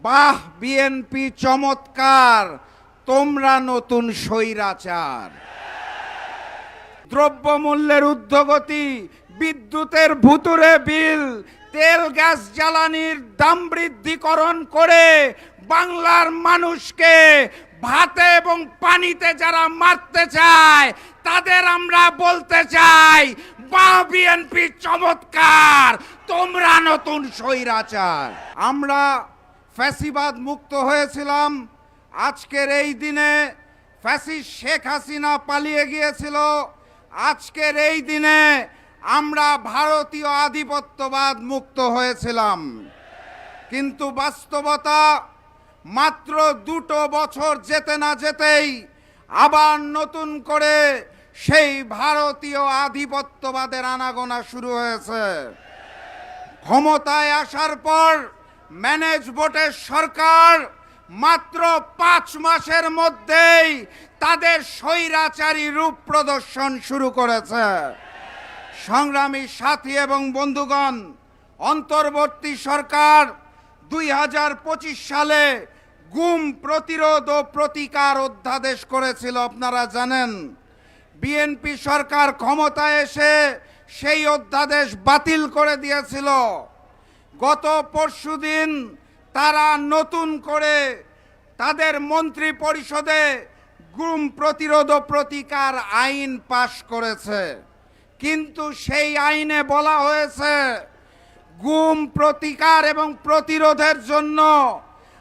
বাহ বিএনপি চমৎকার, তোমরা নতুন স্বৈরাচার। দ্রব্যমূল্যের ঊর্ধ্বগতি, বিদ্যুতের ভুতুরে বিল, তেল গ্যাস জ্বালানির দাম বৃদ্ধিকরণ করে বাংলার মানুষকে ভাতে এবং পানিতে যারা মারতে চায় তাদের আমরা বলতে চাই, বাহ বিএনপি চমৎকার, তোমরা নতুন স্বৈরাচার। আমরা ফ্যাসিবাদ মুক্ত হয়েছিলাম। আজকের এই দিনে ফ্যাসিস্ট শেখ হাসিনা পালিয়ে গিয়েছিল। আজকের এই দিনে আমরা ভারতীয় আধিপত্যবাদ মুক্ত হয়েছিলাম। কিন্তু বাস্তবতা মাত্র 2 বছর যেতে না যেতেই আবার নতুন করে সেই ভারতীয় আধিপত্যবাদের আনাগোনা শুরু হয়েছে। ক্ষমতায় আসার পর ম্যানেজ ভোটের সরকার মাত্র 5 মাসের মধ্যেই তাদের স্বৈরাচারী রূপ প্রদর্শন শুরু করেছে। সংগ্রামী সাথী এবং বন্ধুগণ, অন্তর্বর্তী সরকার 2025 সালে গুম প্রতিরোধ ও প্রতিকার অধ্যাদেশ করেছিল, আপনারা জানেন। বিএনপি সরকার ক্ষমতায় এসে সেই অধ্যাদেশ বাতিল করে দিয়েছিল। গত পরশুদিন তারা নতুন করে তাদের মন্ত্রী পরিষদে গুম প্রতিরোধ ও প্রতিকার আইন পাশ করেছে। কিন্তু সেই আইনে বলা হয়েছে গুম প্রতিকার এবং প্রতিরোধের জন্য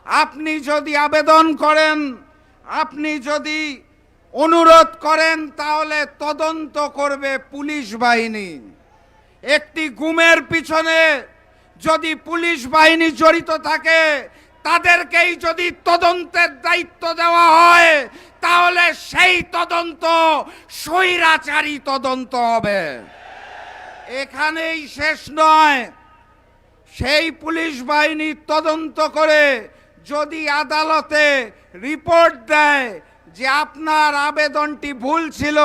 আপনি যদি আবেদন করেন, আপনি যদি অনুরোধ করেন, তাহলে তদন্ত করবে পুলিশ বাহিনী। একটি গুমের পিছনে যদি পুলিশ বাহিনী জড়িত থাকে, তাদেরকেই যদি তদন্তের দায়িত্ব দেওয়া হয়, তাহলে সেই তদন্ত স্বৈরাচারী তদন্ত হবে। এখানেই শেষ নয়, সেই পুলিশ বাহিনী তদন্ত করে যদি আদালতে রিপোর্ট দেয় যে আপনার আবেদনটি ভুল ছিল,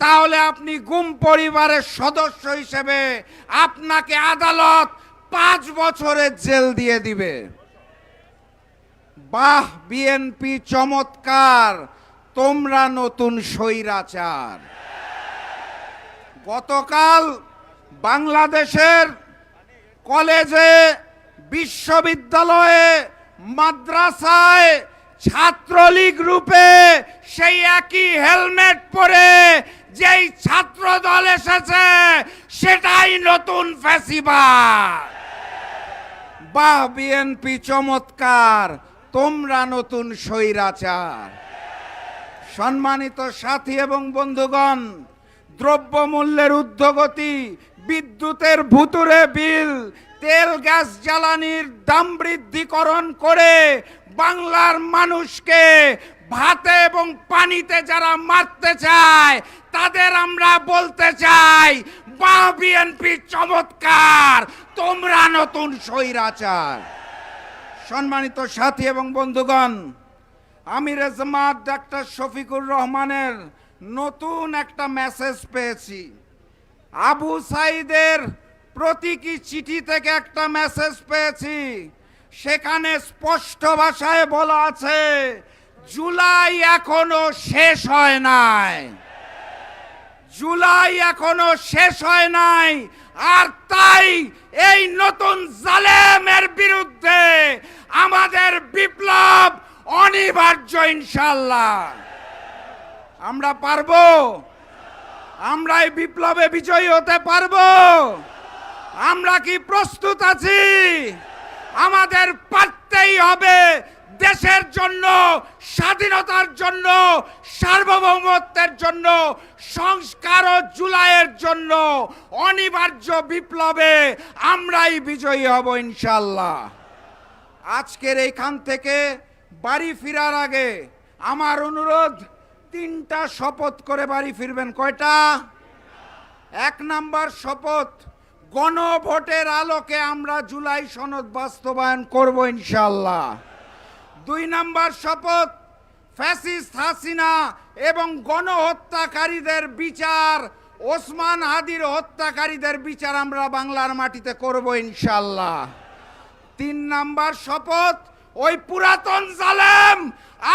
তাহলে আপনি গুম পরিবারের সদস্য হিসেবে আপনাকে আদালত 5 বছরের জেল দিয়ে দিবে। বাহ বিএনপি চমৎকার, তোমরা নতুন স্বৈরাচার। গতকাল বাংলাদেশের কলেজে, বিশ্ববিদ্যালয়ে, মাদ্রাসায় ছাত্রলীগ রূপে সেই একই হেলমেট পরে যেই ছাত্র দল এসেছে, সেটাই নতুন ফ্যাসিবাদ। বাহ বিএনপি চমৎকার, তোমরা নতুন স্বৈরাচার। সম্মানিত সাথী এবং বন্ধুগণ, দ্রব্যমূল্যের ঊর্ধ্বগতি, বিদ্যুতের ভুতুরে বিল, তেল গ্যাস জ্বালানির দাম বৃদ্ধিকরণ করে বাংলার মানুষকে ভাতে এবং পানিতে যারা মারতে চায় তাদের আমরা বলতে চাই, বাহ বিএনপি চমৎকার, তোমরা নতুন স্বৈরাচার। সম্মানিত সাথী এবং বন্ধুগণ, আমিরে জামাত ডাক্তার শফিকুর রহমানের নতুন একটা মেসেজ পেয়েছি। আবু সাইদের প্রতীকী চিঠি থেকে একটা মেসেজ পেয়েছি। সেখানে স্পষ্ট ভাষায় বলা আছে, জুলাই এখনো শেষ হয় নাই, জুলাই এখনো শেষ হয় নাই। আর তাই এই নতুন জালেমের বিরুদ্ধে আমাদের বিপ্লব অনিবার্য, ইনশাআল্লাহ। আমরা পারবো, আমরা এই বিপ্লবে বিজয়ী হতে পারবো। আমরা কি প্রস্তুত আছি? আমাদের পারতেই হবে। দেশের জন্য, স্বাধীনতার জন্য, সার্বভৌমত্বের জন্য, সংস্কার ও জুলাইয়ের জন্য অনিবার্য বিপ্লবে আমরাই বিজয়ী হব, ইনশাআল্লাহ। আজকের এইখান থেকে বাড়ি ফেরার আগে আমার অনুরোধ, 3টা শপথ করে বাড়ি ফিরবেন। কয়টা? 1 নাম্বার শপথ, গণভোটের আলোকে আমরা জুলাই সনদ বাস্তবায়ন করব, ইনশাআল্লাহ। 2 নাম্বার শপথ, ফ্যাসিস্ট হাসিনা এবং গণহত্যাকারীদের বিচার, ওসমান হাদির হত্যাকারীদের বিচার আমরা বাংলার মাটিতে করব, ইনশাআল্লাহ। 3 নাম্বার শপথ, ওই পুরাতন জালেম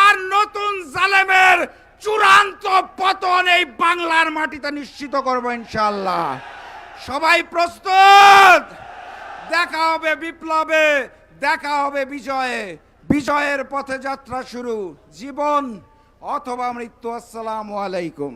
আর নতুন জালেমের চূড়ান্ত পতন এই বাংলার মাটিতে নিশ্চিত করব ইনশাআল্লাহ। সবাই প্রস্তুত? দেখা হবে বিপ্লবে, দেখা হবে বিজয়ে। বিজয়ের পথে যাত্রা শুরু, জীবন অথবা মৃত্যু। আসসালামু আলাইকুম।